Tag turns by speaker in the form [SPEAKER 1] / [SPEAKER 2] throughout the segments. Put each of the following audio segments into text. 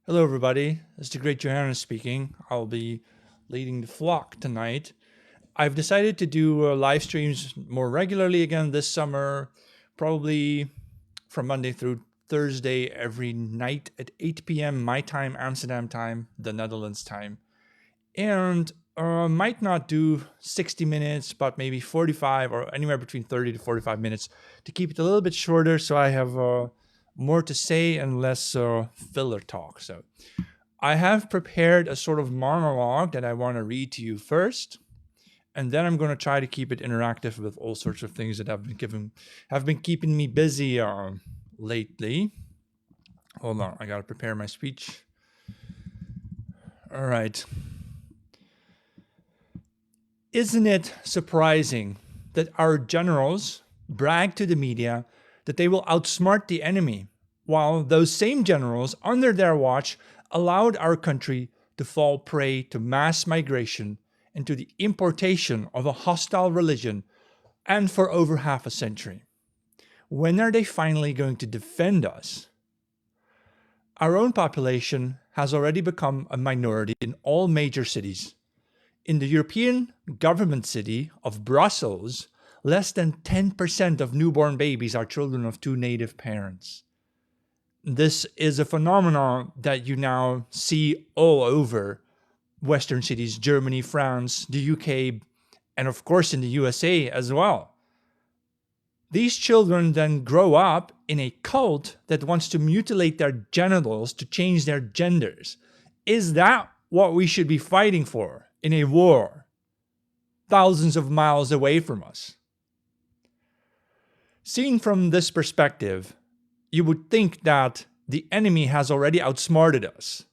[SPEAKER 1] Hello, everybody. This is the Great Johannes speaking. I'll be leading the flock tonight. I've decided to do live streams more regularly again this summer, probably from Monday through Thursday every night at 8 p.m. my time, Amsterdam time, the Netherlands time. And might not do 60 minutes, but maybe 45 or anywhere between 30 to 45 minutes to keep it a little bit shorter so I have more to say and less filler talk. So I have prepared a sort of monologue that I want to read to you first, and then I'm going to try to keep it interactive with all sorts of things that have been keeping me busy lately. Hold on, I got to prepare my speech. All right. Isn't it surprising that our generals brag to the media that they will outsmart the enemy, while those same generals, under their watch, allowed our country to fall prey to mass migration and to the importation of a hostile religion, and for over half a century? When are they finally going to defend us? Our own population has already become a minority in all major cities. In the European government city of Brussels, less than 10% of newborn babies are children of two native parents. This is a phenomenon that you now see all over Western cities, Germany, France, the UK, and of course in the USA as well. These children then grow up in a cult that wants to mutilate their genitals to change their genders. Is that what we should be fighting for in a war thousands of miles away from us? Seen from this perspective, you would think that the enemy has already outsmarted us.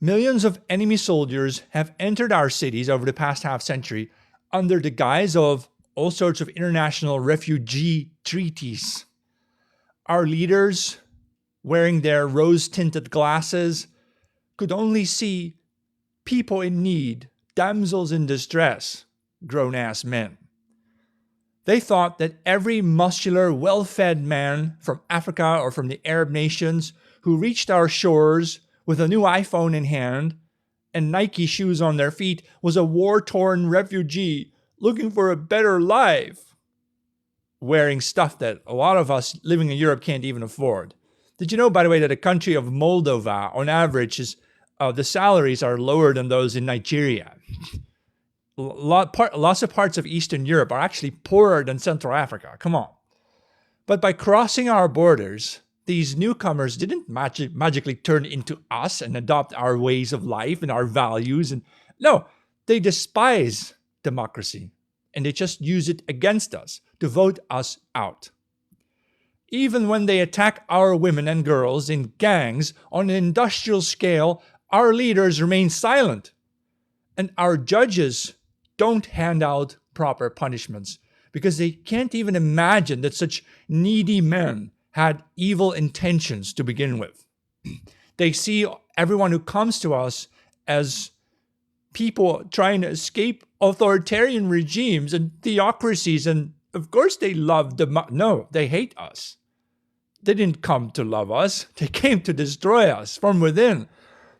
[SPEAKER 1] Millions of enemy soldiers have entered our cities over the past half century under the guise of all sorts of international refugee treaties. Our leaders, wearing their rose-tinted glasses, could only see people in need, damsels in distress, grown-ass men. They thought that every muscular, well-fed man from Africa or from the Arab nations who reached our shores with a new iPhone in hand and Nike shoes on their feet was a war-torn refugee looking for a better life, wearing stuff that a lot of us living in Europe can't even afford. Did you know, by the way, that the country of Moldova, on average, the salaries are lower than those in Nigeria? Lots of parts of Eastern Europe are actually poorer than Central Africa. Come on. But by crossing our borders, these newcomers didn't magically turn into us and adopt our ways of life and our values. And no, they despise democracy, and they just use it against us to vote us out. Even when they attack our women and girls in gangs on an industrial scale, our leaders remain silent. And our judges don't hand out proper punishments because they can't even imagine that such needy men had evil intentions to begin with. They see everyone who comes to us as people trying to escape authoritarian regimes and theocracies, and of course they love no, they hate us. They didn't come to love us. They came to destroy us from within.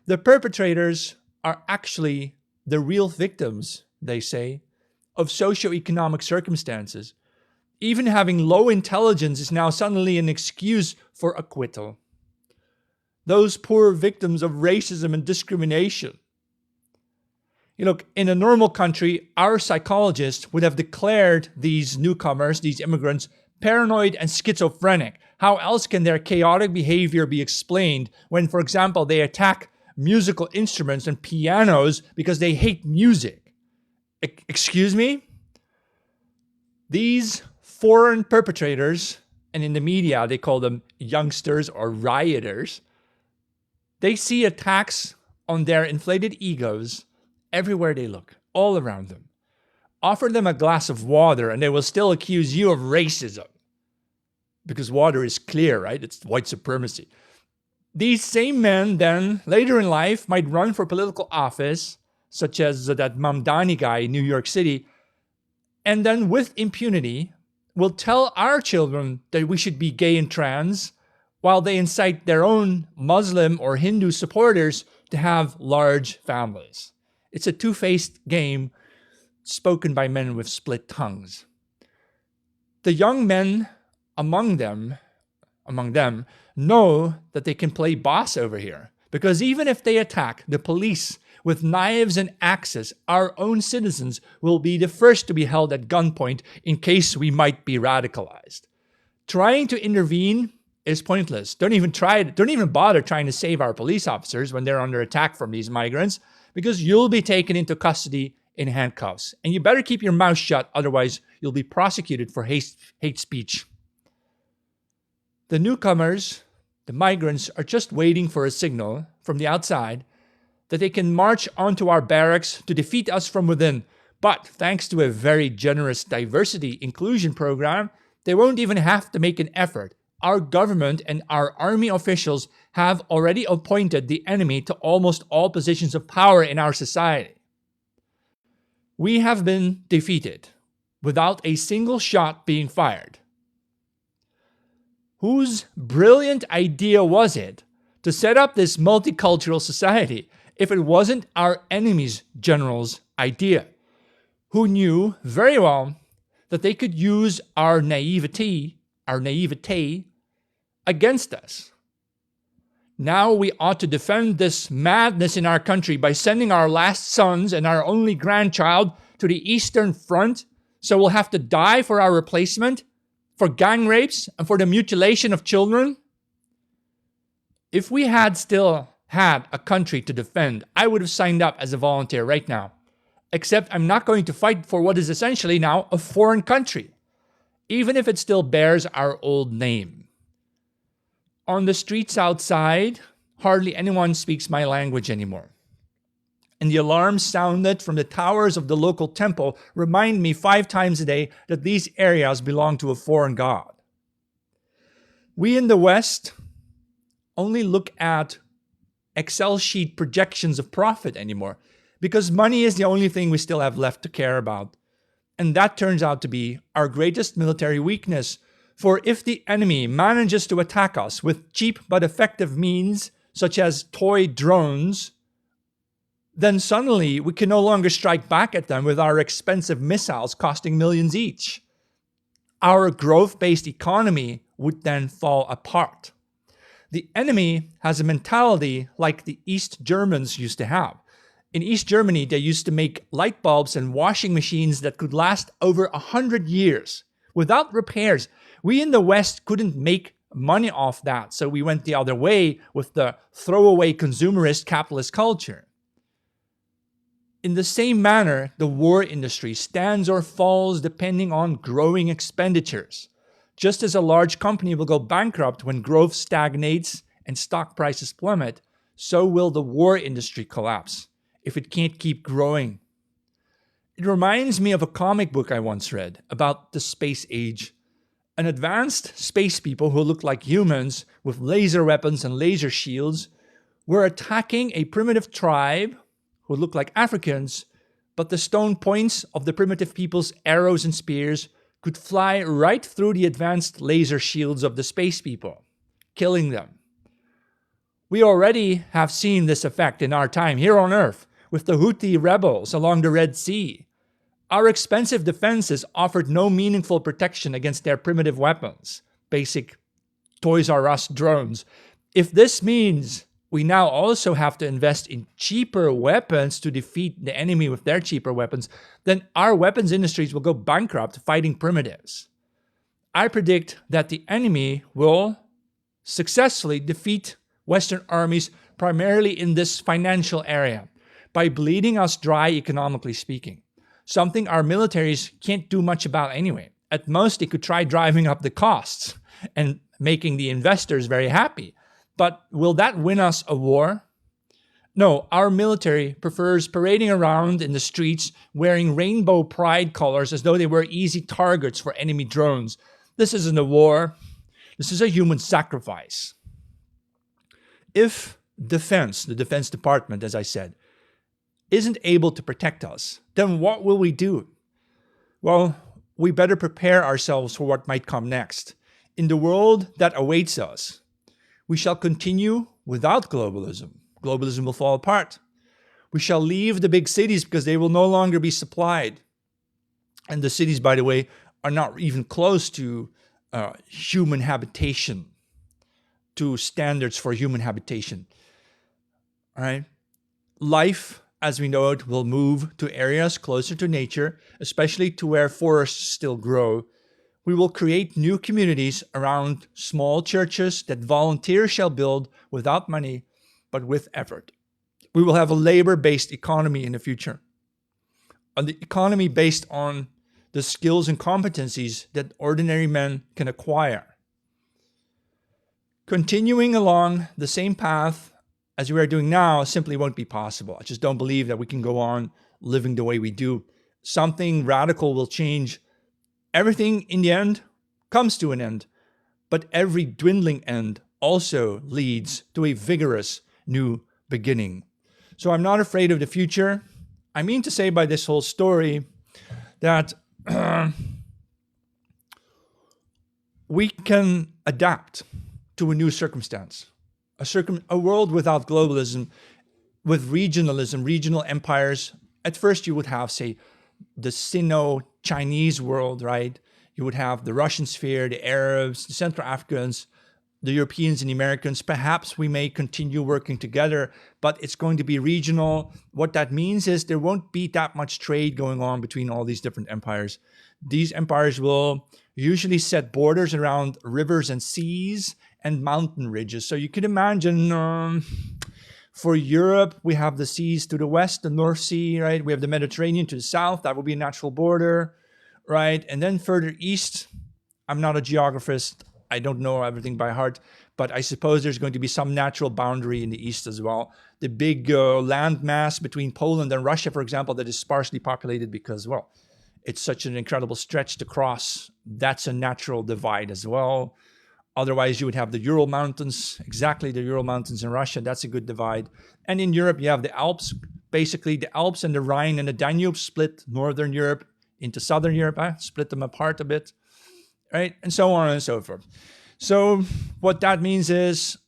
[SPEAKER 1] The perpetrators are actually the real victims, they say, of socioeconomic circumstances. Even having low intelligence is now suddenly an excuse for acquittal. Those poor victims of racism and discrimination. You look, in a normal country, our psychologists would have declared these newcomers, these immigrants, paranoid and schizophrenic. How else can their chaotic behavior be explained when, for example, they attack musical instruments and pianos because they hate music? Excuse me? These foreign perpetrators, and in the media they call them youngsters or rioters, they see attacks on their inflated egos everywhere they look, all around them. Offer them a glass of water and they will still accuse you of racism. Because water is clear, right? It's white supremacy. These same men then, later in life, might run for political office, such as that Mamdani guy in New York City, and then with impunity will tell our children that we should be gay and trans, while they incite their own Muslim or Hindu supporters to have large families. It's a two-faced game spoken by men with split tongues. The young men among them know that they can play boss over here, because even if they attack the police with knives and axes, our own citizens will be the first to be held at gunpoint in case we might be radicalized. Trying to intervene is pointless. Don't even bother trying to save our police officers when they're under attack from these migrants, because you'll be taken into custody in handcuffs. And you better keep your mouth shut, otherwise you'll be prosecuted for hate speech. The newcomers, the migrants, are just waiting for a signal from the outside that they can march onto our barracks to defeat us from within. But thanks to a very generous diversity inclusion program, they won't even have to make an effort. Our government and our army officials have already appointed the enemy to almost all positions of power in our society. We have been defeated without a single shot being fired. Whose brilliant idea was it to set up this multicultural society if it wasn't our enemy's general's idea, who knew very well that they could use our naivete against us? Now we ought to defend this madness in our country by sending our last sons and our only grandchild to the Eastern Front, so we'll have to die for our replacement, for gang rapes, and for the mutilation of children? If we had still had a country to defend, I would have signed up as a volunteer right now. Except I'm not going to fight for what is essentially now a foreign country, even if it still bears our old name. On the streets outside, hardly anyone speaks my language anymore. And the alarms sounded from the towers of the local temple remind me 5 times a day that these areas belong to a foreign god. We in the West only look at Excel sheet projections of profit anymore, because money is the only thing we still have left to care about. And that turns out to be our greatest military weakness. For if the enemy manages to attack us with cheap but effective means, such as toy drones, then suddenly we can no longer strike back at them with our expensive missiles costing millions each. Our growth-based economy would then fall apart. The enemy has a mentality like the East Germans used to have. In East Germany, they used to make light bulbs and washing machines that could last over 100 years without repairs. We in the West couldn't make money off that, so we went the other way with the throwaway consumerist capitalist culture. In the same manner, the war industry stands or falls depending on growing expenditures. Just as a large company will go bankrupt when growth stagnates and stock prices plummet, so will the war industry collapse if it can't keep growing. It reminds me of a comic book I once read about the space age. An advanced space people who looked like humans with laser weapons and laser shields were attacking a primitive tribe who looked like Africans, but the stone points of the primitive people's arrows and spears could fly right through the advanced laser shields of the space people, killing them. We already have seen this effect in our time here on Earth with the Houthi rebels along the Red Sea. Our expensive defenses offered no meaningful protection against their primitive weapons, basic Toys R Us drones. If this means we now also have to invest in cheaper weapons to defeat the enemy with their cheaper weapons, then our weapons industries will go bankrupt fighting primitives. I predict that the enemy will successfully defeat Western armies primarily in this financial area by bleeding us dry economically speaking, something our militaries can't do much about anyway. At most, they could try driving up the costs and making the investors very happy. But will that win us a war? No, our military prefers parading around in the streets wearing rainbow pride colors as though they were easy targets for enemy drones. This isn't a war. This is a human sacrifice. If defense, the Defense Department, as I said, isn't able to protect us, then what will we do? Well, we better prepare ourselves for what might come next. In the world that awaits us, We shall continue without globalism. Globalism will fall apart. We shall leave the big cities because they will no longer be supplied. And the cities, by the way, are not even close to human habitation, to standards for human habitation. All right? Life, as we know it, will move to areas closer to nature, especially to where forests still grow. We will create new communities around small churches that volunteers shall build without money, but with effort. We will have a labor-based economy in the future. An economy based on the skills and competencies that ordinary men can acquire. Continuing along the same path as we are doing now simply won't be possible. I just don't believe that we can go on living the way we do. Something radical will change. Everything in the end comes to an end, but every dwindling end also leads to a vigorous new beginning. So I'm not afraid of the future. I mean to say by this whole story that we can adapt to a new circumstance. A world without globalism, with regionalism, regional empires. At first you would have, say, the Sino-Chinese world, right? You would have the Russian sphere, the Arabs, the Central Africans, the Europeans and the Americans. Perhaps we may continue working together, but it's going to be regional. What that means is there won't be that much trade going on between all these different empires. These empires will usually set borders around rivers and seas and mountain ridges. So you can imagine for Europe, we have the seas to the west, the North Sea, right? We have the Mediterranean to the south. That will be a natural border, right? And then further east, I'm not a geographist. I don't know everything by heart, but I suppose there's going to be some natural boundary in the east as well. The big land mass between Poland and Russia, for example, that is sparsely populated because, well, it's such an incredible stretch to cross. That's a natural divide as well. Otherwise, you would have the Ural Mountains, exactly the Ural Mountains in Russia. That's a good divide. And in Europe, you have the Alps. Basically, the Alps and the Rhine and the Danube split Northern Europe into Southern Europe, split them apart a bit, right? And so on and so forth. So what that means is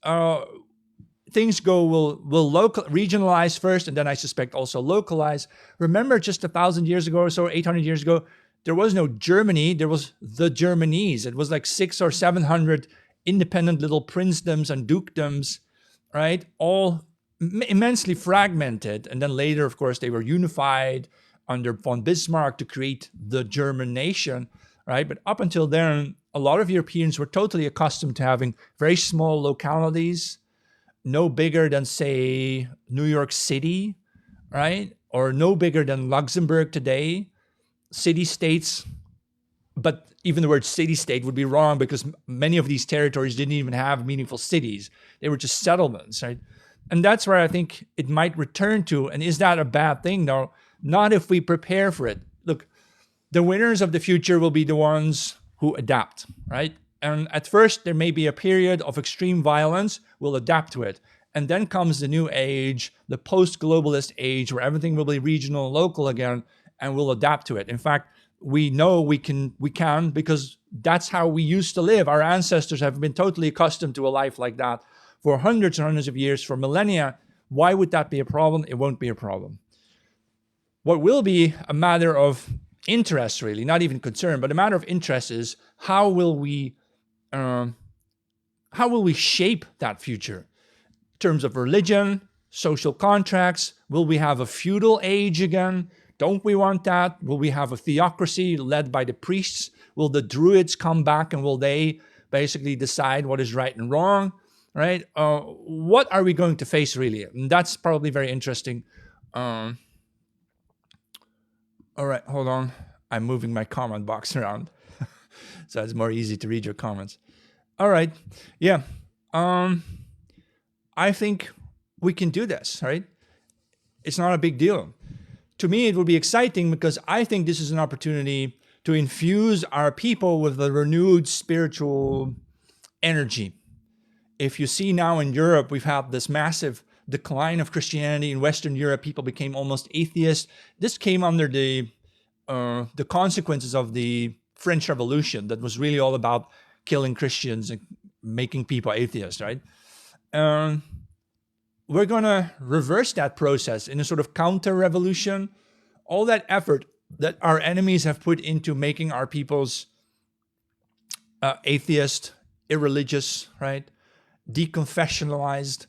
[SPEAKER 1] things will regionalize first, and then I suspect also localize. Remember, just 1,000 years ago or so, 800 years ago, there was no Germany, there was the Germanies. It was like 600 or 700 independent little princedoms and dukedoms, right? All immensely fragmented. And then later, of course, they were unified under von Bismarck to create the German nation, right? But up until then, a lot of Europeans were totally accustomed to having very small localities, no bigger than, say, New York City, right? Or no bigger than Luxembourg today. City-states, but even the word city-state would be wrong because many of these territories didn't even have meaningful cities. They were just settlements, right? And that's where I think it might return to. And is that a bad thing? No, not if we prepare for it. Look, the winners of the future will be the ones who adapt, right? And at first, there may be a period of extreme violence. We'll adapt to it. And then comes the new age, the post-globalist age, where everything will be regional and local again, and we'll adapt to it. In fact, we know we can because that's how we used to live. Our ancestors have been totally accustomed to a life like that for hundreds and hundreds of years, for millennia. Why would that be a problem? It won't be a problem. What will be a matter of interest, really, not even concern, but a matter of interest is how will we shape that future in terms of religion, social contracts? Will we have a feudal age again? Don't we want that? Will we have a theocracy led by the priests? Will the druids come back and will they basically decide what is right and wrong, right? What are we going to face really? And that's probably very interesting. All right, hold on. I'm moving my comment box around so it's more easy to read your comments. All right, yeah. I think we can do this, right? It's not a big deal. To me, it will be exciting because I think this is an opportunity to infuse our people with a renewed spiritual energy. If you see now in Europe, we've had this massive decline of Christianity. In Western Europe, people became almost atheists. This came under the consequences of the French Revolution that was really all about killing Christians and making people atheists, right? Um, we're going to reverse that process in a sort of counter-revolution. All that effort that our enemies have put into making our peoples atheist, irreligious, right? Deconfessionalized.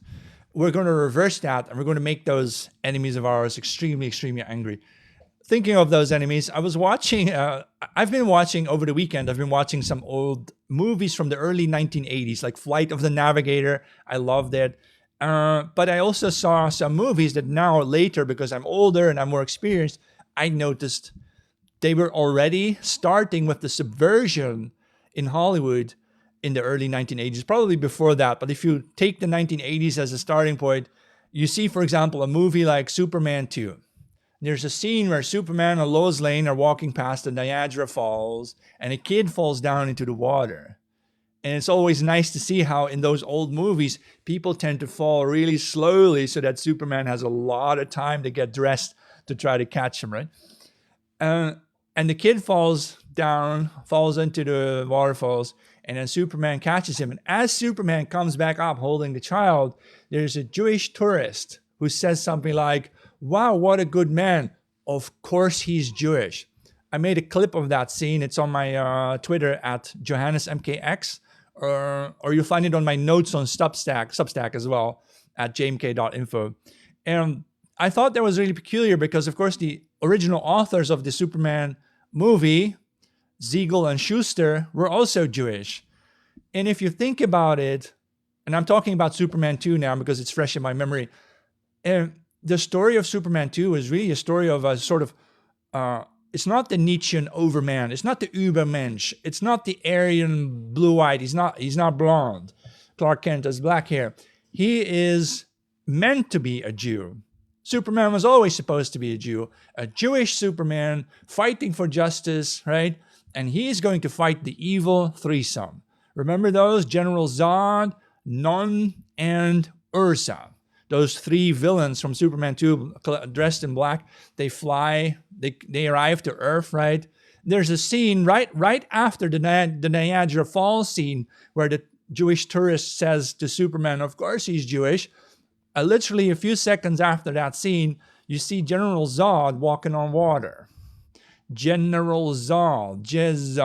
[SPEAKER 1] We're going to reverse that, and we're going to make those enemies of ours extremely, extremely angry. Thinking of those enemies, I've been watching over the weekend, I've been watching some old movies from the early 1980s, like Flight of the Navigator. I loved it. But I also saw some movies that now later, because I'm older and I'm more experienced, I noticed they were already starting with the subversion in Hollywood in the early 1980s, probably before that. But if you take the 1980s as a starting point, you see, for example, a movie like Superman 2. There's a scene where Superman and Lois Lane are walking past the Niagara Falls, and a kid falls down into the water. And it's always nice to see how in those old movies, people tend to fall really slowly so that Superman has a lot of time to get dressed to try to catch him, right? And the kid falls down, falls into the waterfalls, and then Superman catches him. And as Superman comes back up holding the child, there's a Jewish tourist who says something like, "Wow, what a good man. Of course he's Jewish." I made a clip of that scene. It's on my Twitter at JohannesMKX, or you'll find it on my notes on Substack as well, at jmk.info. And I thought that was really peculiar because, of course, the original authors of the Superman movie, Siegel and Schuster, were also Jewish. And if you think about it, and I'm talking about Superman 2 now because it's fresh in my memory, and the story of Superman 2 is really a story of a sort of, it's not the Nietzschean overman, it's not the Übermensch, it's not the Aryan blue-eyed, he's not blonde. Clark Kent has black hair. He is meant to be a Jew. Superman was always supposed to be a Jew, a Jewish Superman fighting for justice, right? And he's going to fight the evil threesome. Remember those? General Zod, Non, and Ursa. Those three villains from Superman 2 dressed in black. They fly, they arrive to Earth, right? There's a scene right after the Niagara Falls scene where the Jewish tourist says to Superman, of course he's Jewish. Literally a few seconds after that scene, you see General Zod walking on water. General Zod, Jesus,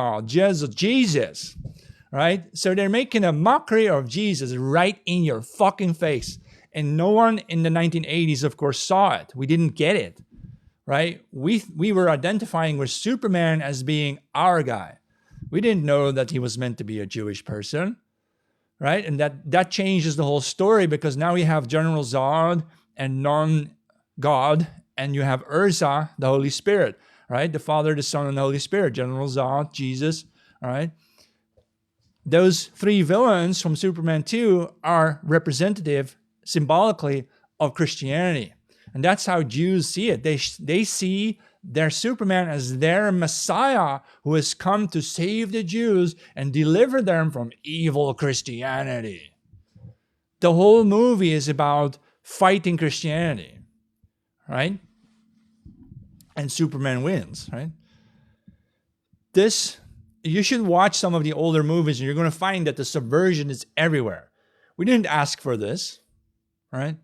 [SPEAKER 1] right? So they're making a mockery of Jesus right in your fucking face. And no one in the 1980s, of course, saw it. We didn't get it, right? We were identifying with Superman as being our guy. We didn't know that he was meant to be a Jewish person. Right? And that changes the whole story because now we have General Zod and non-God, and you have Ursa, the Holy Spirit, right? The Father, the Son, and the Holy Spirit. General Zod, Jesus, all right? Those three villains from Superman 2 are representative, symbolically, of Christianity. And that's how Jews see it. They see their Superman as their Messiah who has come to save the Jews and deliver them from evil Christianity. The whole movie is about fighting Christianity, right? And Superman wins, right? You should watch some of the older movies and you're going to find that the subversion is everywhere. We didn't ask for this, right?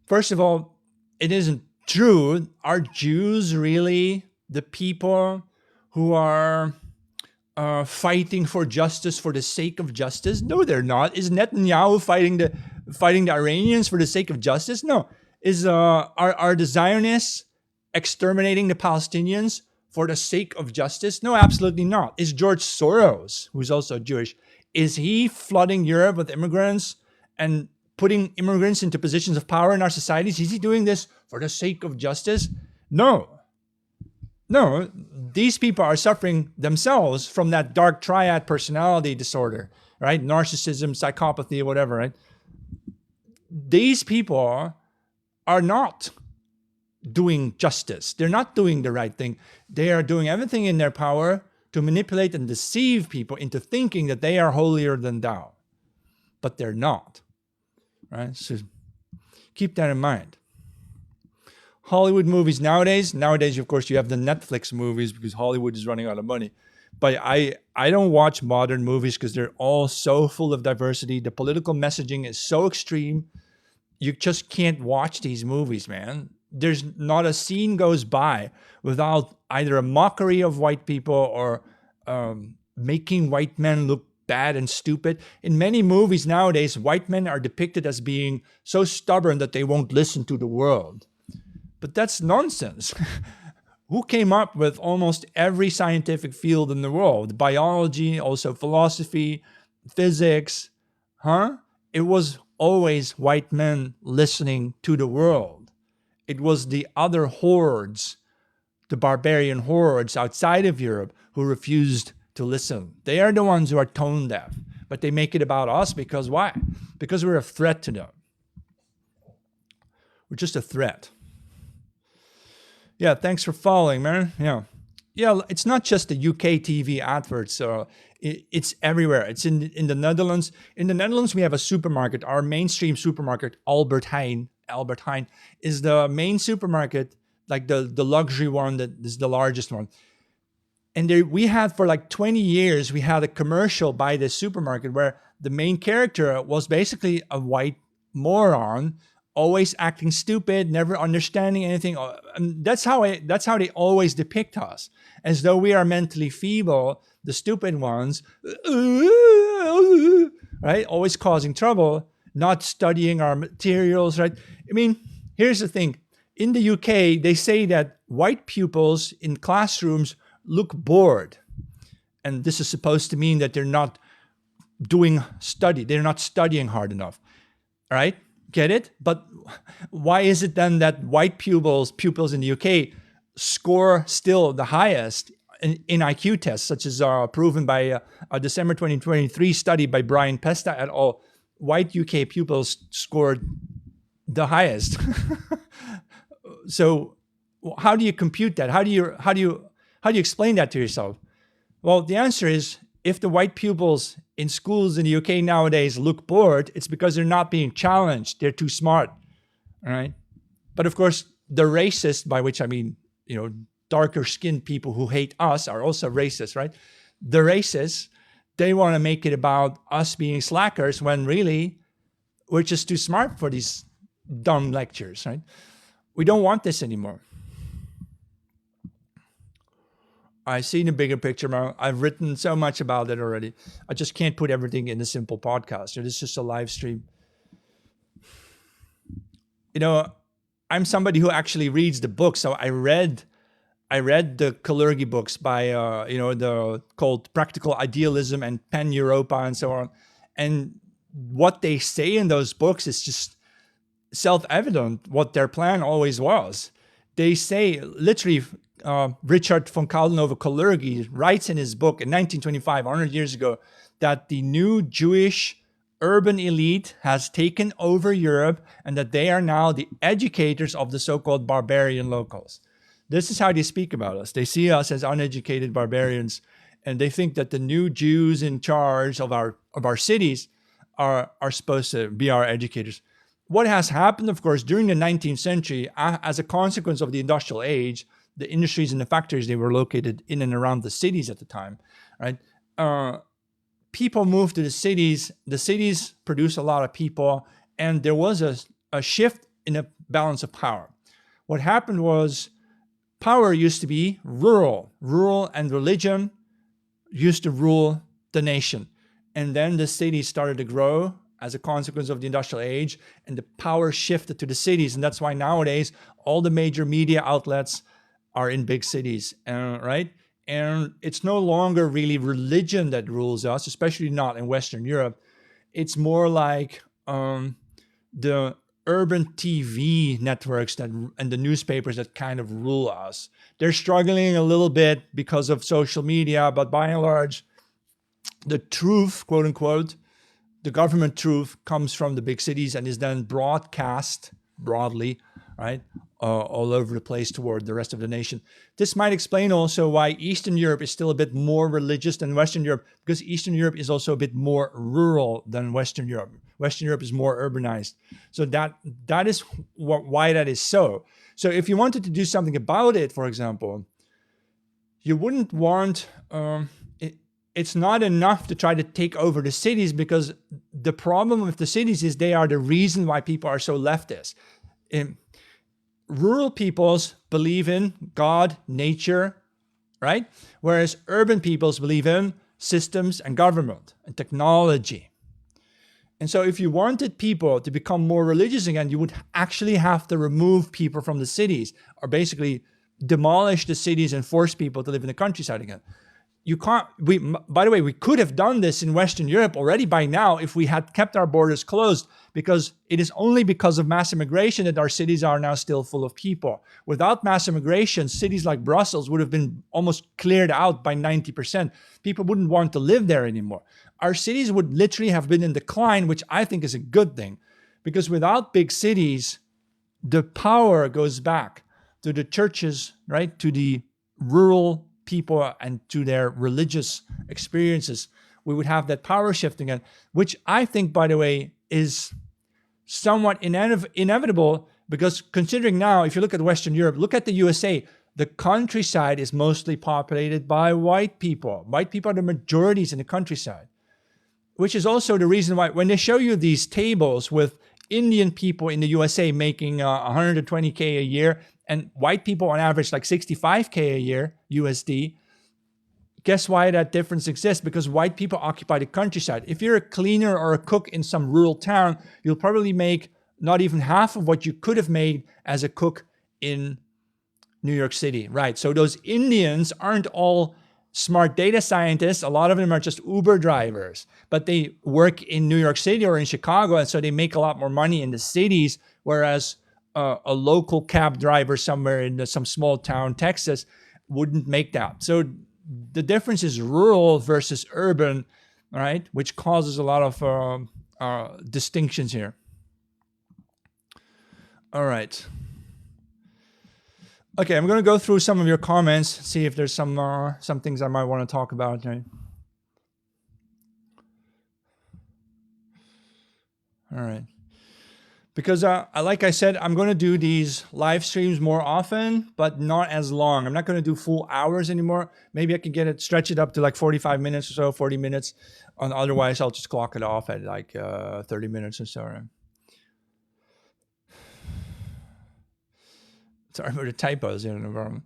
[SPEAKER 1] First of all, it isn't true. Are Jews really the people who are fighting for justice for the sake of justice? No, they're not. Is Netanyahu fighting the Iranians for the sake of justice? No. Are the Zionists exterminating the Palestinians for the sake of justice? No, absolutely not. Is George Soros, who's also Jewish, is he flooding Europe with immigrants and putting immigrants into positions of power in our societies? Is he doing this for the sake of justice? No. No, these people are suffering themselves from that dark triad personality disorder, right? Narcissism, psychopathy, whatever, right? These people are not doing justice. They're not doing the right thing. They are doing everything in their power to manipulate and deceive people into thinking that they are holier than thou. But they're not. Right? So keep that in mind. Hollywood movies nowadays, of course, you have the Netflix movies because Hollywood is running out of money. But I don't watch modern movies because they're all so full of diversity. The political messaging is so extreme. You just can't watch these movies, man. There's not a scene goes by without either a mockery of white people or making white men look bad and stupid. In many movies nowadays, white men are depicted as being so stubborn that they won't listen to the world. But that's nonsense. Who came up with almost every scientific field in the world? Biology, also philosophy, physics, huh? It was always white men listening to the world. It was the other hordes, the barbarian hordes outside of Europe who refused to listen. They are the ones who are tone deaf, but they make it about us because why? Because we're a threat to them. We're just a threat. Yeah, thanks for following, man. Yeah, it's not just the UK TV adverts. It's everywhere. It's in the Netherlands. In the Netherlands, we have a supermarket. Our mainstream supermarket, Albert Heijn. Albert Heijn is the main supermarket, like the luxury one that is the largest one. And there, we had for like 20 years, we had a commercial by this supermarket where the main character was basically a white moron, always acting stupid, never understanding anything. And that's how they always depict us, as though we are mentally feeble, the stupid ones, right? Always causing trouble, not studying our materials, right? I mean, here's the thing. In the UK, they say that white pupils in classrooms look bored. And this is supposed to mean that they're not they're not studying hard enough, right? Get it? But why is it then that white pupils in the UK score still the highest in IQ tests, such as proven by a December 2023 study by Brian Pesta et al.? White UK pupils scored the highest. So how do you compute that? How do you explain that to yourself? Well, the answer is, if the white pupils in schools in the UK nowadays look bored, it's because they're not being challenged. They're too smart, all right? But of course, the racist, by which I mean, darker skinned people who hate us are also racist, right? The racists, they want to make it about us being slackers when really we're just too smart for these dumb lectures, right? We don't want this anymore. I see the bigger picture, man. I've written so much about it already. I just can't put everything in a simple podcast. This is just a live stream. I'm somebody who actually reads the books. So I read the Kalergi books by called Practical Idealism and Pan Europa and so on. And what they say in those books is just self-evident what their plan always was. They say literally, Richard von Kalenova-Kalergi writes in his book in 1925, 100 years ago, that the new Jewish urban elite has taken over Europe and that they are now the educators of the so-called barbarian locals. This is how they speak about us. They see us as uneducated barbarians, and they think that the new Jews in charge of our cities are supposed to be our educators. What has happened, of course, during the 19th century, as a consequence of the industrial age, the industries and the factories, they were located in and around the cities at the time, right? People moved to the cities. The cities produce a lot of people, and there was a shift in the balance of power. What happened was power used to be rural and religion used to rule the nation. And then the cities started to grow as a consequence of the industrial age, and the power shifted to the cities. And that's why nowadays all the major media outlets are in big cities, right? And it's no longer really religion that rules us, especially not in Western Europe. It's more like the urban TV networks and the newspapers that kind of rule us. They're struggling a little bit because of social media, but by and large, the truth, quote unquote, the government truth comes from the big cities and is then broadcast broadly, right? All over the place toward the rest of the nation. This might explain also why Eastern Europe is still a bit more religious than Western Europe, because Eastern Europe is also a bit more rural than Western Europe. Western Europe is more urbanized. So that is why that is so. So if you wanted to do something about it, for example, you wouldn't want it's not enough to try to take over the cities, because the problem with the cities is they are the reason why people are so leftist. Rural peoples believe in God, nature, right? Whereas urban peoples believe in systems and government and technology. And so if you wanted people to become more religious again, you would actually have to remove people from the cities, or basically demolish the cities and force people to live in the countryside again. You can't, by the way, we could have done this in Western Europe already by now if we had kept our borders closed, because it is only because of mass immigration that our cities are now still full of people. Without mass immigration, cities like Brussels would have been almost cleared out by 90%. People wouldn't want to live there anymore. Our cities would literally have been in decline, which I think is a good thing, because without big cities, the power goes back to the churches, right? To the rural people and to their religious experiences. We would have that power shift again, which I think, by the way, is somewhat inevitable, because considering now, if you look at Western Europe, look at the USA, the countryside is mostly populated by white people. White people are the majorities in the countryside, which is also the reason why when they show you these tables with Indian people in the USA making 120K a year, and white people on average like 65K a year USD, guess why that difference exists? Because white people occupy the countryside. If you're a cleaner or a cook in some rural town, you'll probably make not even half of what you could have made as a cook in New York City, right? So those Indians aren't all smart data scientists. A lot of them are just Uber drivers, but they work in New York City or in Chicago, and so they make a lot more money in the cities, whereas a local cab driver somewhere in some small town, Texas, wouldn't make that. So the difference is rural versus urban, right? Which causes a lot of distinctions here. All right. Okay, I'm going to go through some of your comments, see if there's some things I might want to talk about. Right? All right. Because like I said, I'm going to do these live streams more often, but not as long. I'm not going to do full hours anymore. Maybe I can stretch it up to like 45 minutes or so, 40 minutes. Otherwise, I'll just clock it off at like 30 minutes or so. Right? Sorry for the typos. No problem.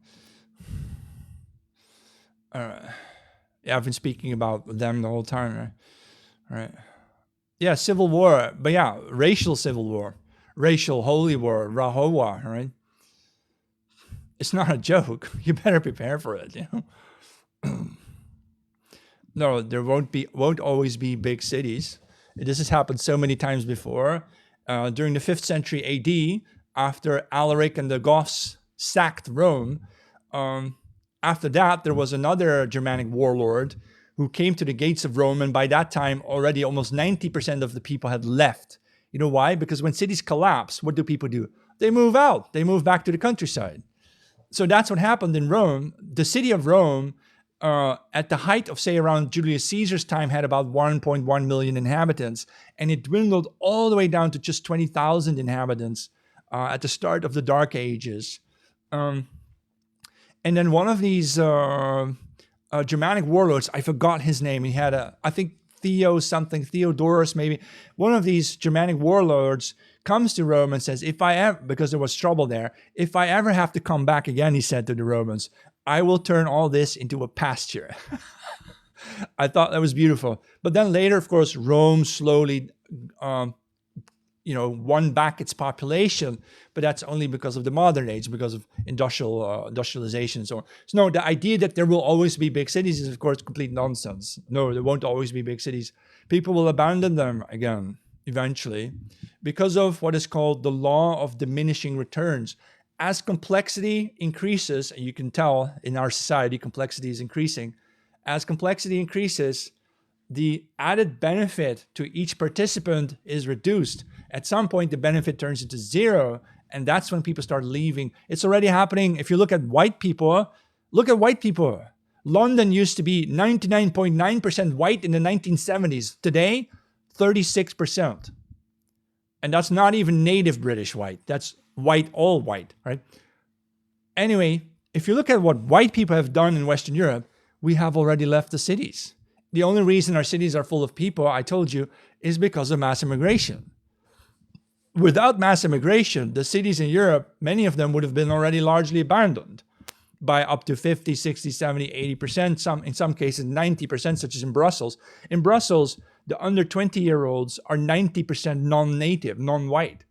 [SPEAKER 1] Yeah, I've been speaking about them the whole time. Right? All right. Yeah, civil war, but yeah, racial civil war, racial holy war, Rahowa, right? It's not a joke. You better prepare for it, you know? No, there won't always be big cities. This has happened so many times before. During the 5th century AD, after Alaric and the Goths sacked Rome, after that, there was another Germanic warlord who came to the gates of Rome, and by that time, already almost 90% of the people had left. You know why? Because when cities collapse, what do people do? They move out. They move back to the countryside. So that's what happened in Rome. The city of Rome, at the height of, say, around Julius Caesar's time, had about 1.1 million inhabitants, and it dwindled all the way down to just 20,000 inhabitants at the start of the Dark Ages. And then one of these Germanic warlords, I forgot his name. He had I think Theodorus maybe. One of these Germanic warlords comes to Rome and says, because there was trouble there, if I ever have to come back again, he said to the Romans, I will turn all this into a pasture. I thought that was beautiful. But then later, of course, Rome slowly won back its population, but that's only because of the modern age, because of industrialization and so on. So no, the idea that there will always be big cities is, of course, complete nonsense. No, there won't always be big cities. People will abandon them again, eventually, because of what is called the law of diminishing returns. As complexity increases, and you can tell in our society, complexity is increasing. As complexity increases, the added benefit to each participant is reduced. At some point, the benefit turns into zero, and that's when people start leaving. It's already happening. If you look at white people, London used to be 99.9% white in the 1970s. Today, 36%. And that's not even native British white. That's white, all white, right? Anyway, if you look at what white people have done in Western Europe, we have already left the cities. The only reason our cities are full of people, I told you, is because of mass immigration. Without mass immigration, the cities in Europe, many of them would have been already largely abandoned by up to 50, 60, 70, 80%, in some cases 90%, such as in Brussels. In Brussels, the under 20-year-olds are 90% non-native, non-white.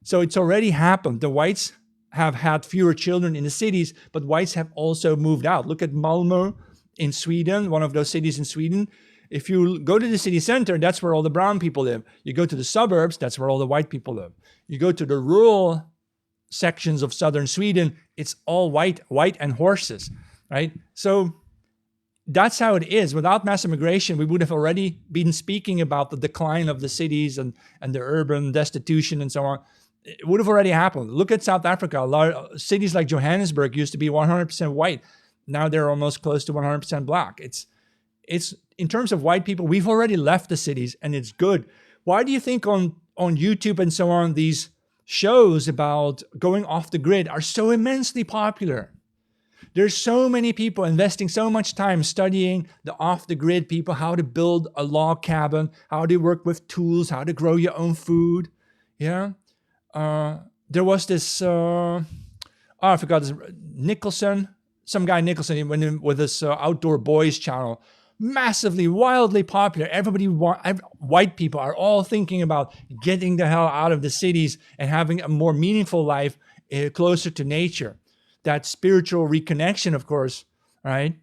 [SPEAKER 1] So it's already happened. The whites have had fewer children in the cities, but whites have also moved out. Look at Malmö in Sweden, one of those cities in Sweden. If you go to the city center, that's where all the brown people live. You go to the suburbs, that's where all the white people live. You go to the rural sections of southern Sweden, it's all white and horses, right? So that's how it is. Without mass immigration, we would have already been speaking about the decline of the cities and the urban destitution and so on. It would have already happened. Look at South Africa. Cities like Johannesburg used to be 100% white. Now they're almost close to 100% black. It's in terms of white people, we've already left the cities, and it's good. Why do you think on YouTube and so on, these shows about going off the grid are so immensely popular? There's so many people investing so much time studying the off-the-grid people, how to build a log cabin, how to work with tools, how to grow your own food. Yeah. There was this, I forgot this, Nicholson, some guy Nicholson went in with this Outdoor Boys channel. Massively, wildly popular. White people are all thinking about getting the hell out of the cities and having a more meaningful life closer to nature. That spiritual reconnection, of course, right,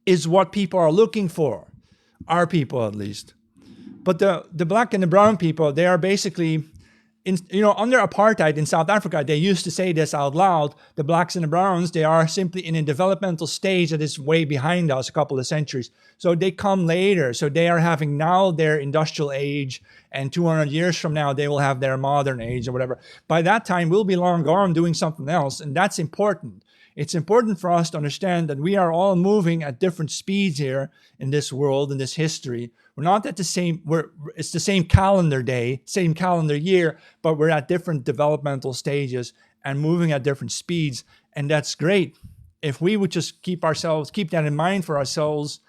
[SPEAKER 1] is what people are looking for. Our people, at least. But the black and the brown people, they are basically, under apartheid in South Africa, they used to say this out loud. The blacks and the browns, they are simply in a developmental stage that is way behind us, a couple of centuries. So they come later. So they are having now their industrial age, and 200 years from now, they will have their modern age or whatever. By that time, we'll be long gone doing something else, and that's important. It's important for us to understand that we are all moving at different speeds here in this world, in this history. We're not at the same, it's the same calendar day, same calendar year, but we're at different developmental stages and moving at different speeds. And that's great. If we would just keep that in mind for ourselves,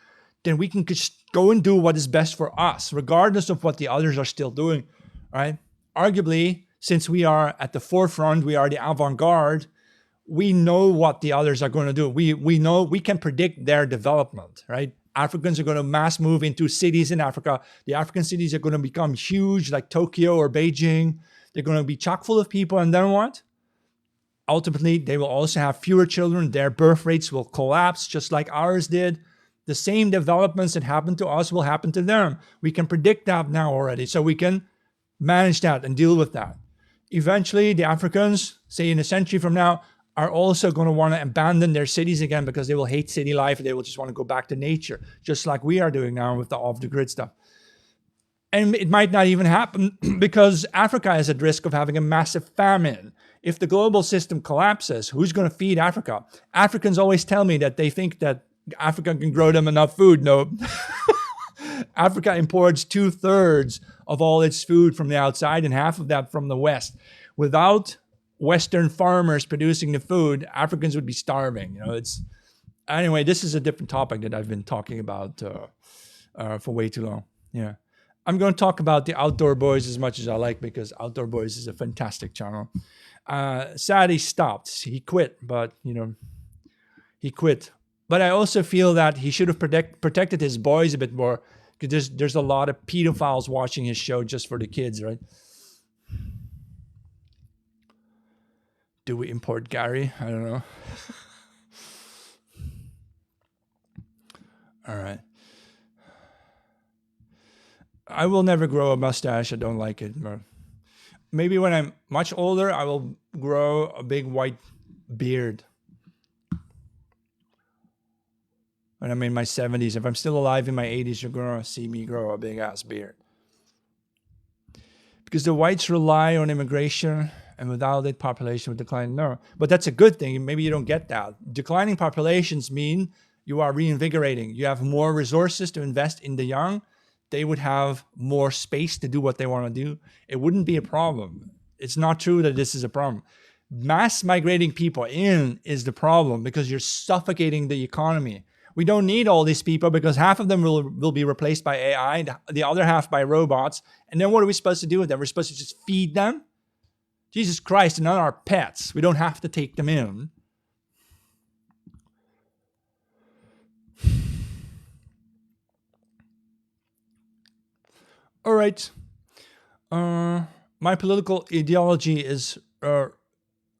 [SPEAKER 1] then we can just go and do what is best for us, regardless of what the others are still doing, right? Arguably, since we are at the forefront, we are the avant-garde, we know what the others are going to do. We know, we can predict their development, right? Africans are going to mass move into cities in Africa. The African cities are going to become huge, like Tokyo or Beijing. They're going to be chock full of people. And then what? Ultimately, they will also have fewer children. Their birth rates will collapse, just like ours did. The same developments that happened to us will happen to them. We can predict that now already. So we can manage that and deal with that. Eventually, the Africans, say in a century from now, are also going to want to abandon their cities again because they will hate city life. They will just want to go back to nature, just like we are doing now with the off-the-grid stuff. And it might not even happen because Africa is at risk of having a massive famine. If the global system collapses, who's going to feed Africa? Africans always tell me that they think that Africa can grow them enough food. No. Africa imports 2/3 of all its food from the outside and half of that from the West. Without Western farmers producing the food, Africans would be starving. Anyway, this is a different topic that I've been talking about for way too long. Yeah. I'm going to talk about the Outdoor Boys as much as I like because Outdoor Boys is a fantastic channel. Sad he stopped. He quit, but he quit. But I also feel that he should have protected his boys a bit more because there's a lot of pedophiles watching his show just for the kids, right? Do we import Gary? I don't know. All right. I will never grow a mustache. I don't like it. Maybe when I'm much older, I will grow a big white beard. When I'm in my 70s. If I'm still alive in my 80s, you're going to see me grow a big ass beard. Because the whites rely on immigration, and without it, population would decline. No, but that's a good thing. Maybe you don't get that. Declining populations mean you are reinvigorating. You have more resources to invest in the young. They would have more space to do what they want to do. It wouldn't be a problem. It's not true that this is a problem. Mass migrating people in is the problem because you're suffocating the economy. We don't need all these people because half of them will be replaced by AI, the other half by robots. And then what are we supposed to do with them? We're supposed to just feed them? Jesus Christ, they're not our pets. We don't have to take them in. All right. My political ideology is the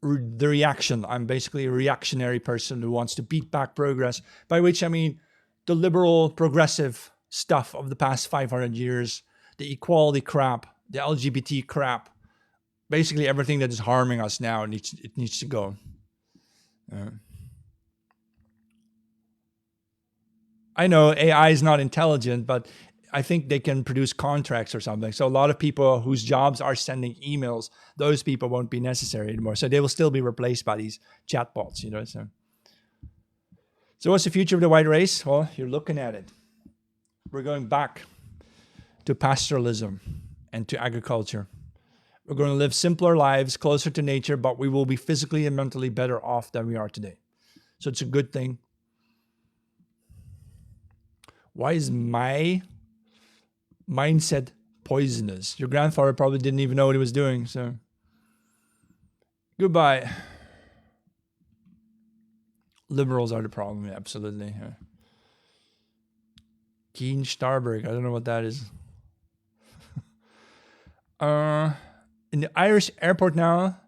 [SPEAKER 1] reaction. I'm basically a reactionary person who wants to beat back progress, by which I mean the liberal progressive stuff of the past 500 years, the equality crap, the LGBT crap, basically everything that is harming us now it needs to go. I know AI is not intelligent, but I think they can produce contracts or something. So a lot of people whose jobs are sending emails, those people won't be necessary anymore. So they will still be replaced by these chatbots, you know. So what's the future of the white race? Well, you're looking at it. We're going back to pastoralism and to agriculture. We're going to live simpler lives, closer to nature, but we will be physically and mentally better off than we are today. So it's a good thing. Why is my mindset poisonous? Your grandfather probably didn't even know what he was doing, so goodbye. Liberals are the problem, absolutely. Keen Starberg, I don't know what that is. In the Irish airport now,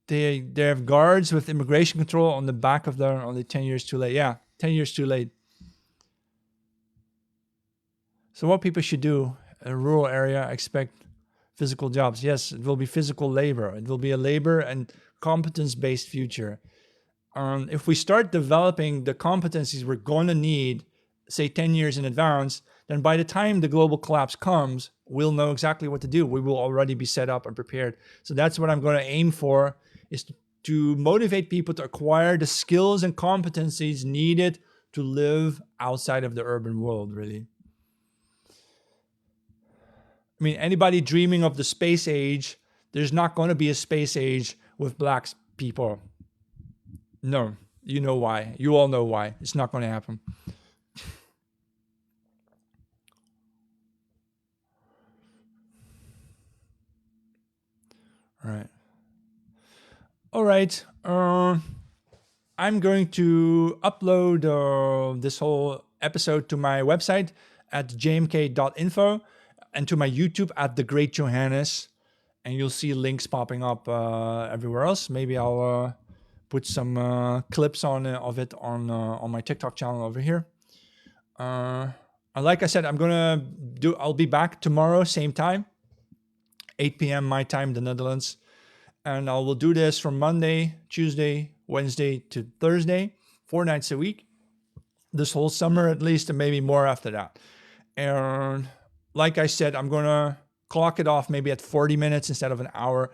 [SPEAKER 1] they have guards with immigration control on the back of their, only 10 years too late. Yeah, 10 years too late. So what people should do in a rural area, expect physical jobs. Yes, it will be physical labor. It will be a labor and competence-based future. If we start developing the competencies we're going to need, say 10 years in advance, then by the time the global collapse comes, we'll know exactly what to do. We will already be set up and prepared. So that's what I'm going to aim for, is to motivate people to acquire the skills and competencies needed to live outside of the urban world, really. I mean, anybody dreaming of the space age, there's not going to be a space age with black people. No, you know why. You all know why. It's not going to happen. All right. I'm going to upload this whole episode to my website at jmk.info and to my YouTube at The Great Johannes. And you'll see links popping up everywhere else. Maybe I'll put some clips of it on my TikTok channel over here. Like I said, I'll be back tomorrow, same time, 8 p.m. my time, the Netherlands. And I will do this from Monday, Tuesday, Wednesday to Thursday, 4 nights a week, this whole summer at least, and maybe more after that. And like I said, I'm going to clock it off maybe at 40 minutes instead of an hour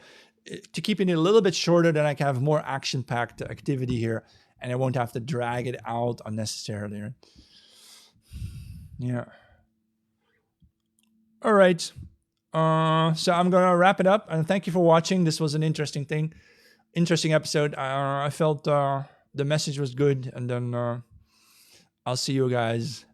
[SPEAKER 1] to keep it a little bit shorter, then I can have more action-packed activity here and I won't have to drag it out unnecessarily. Yeah. All right. So I'm going to wrap it up and thank you for watching. This was an interesting episode. I felt the message was good, and then I'll see you guys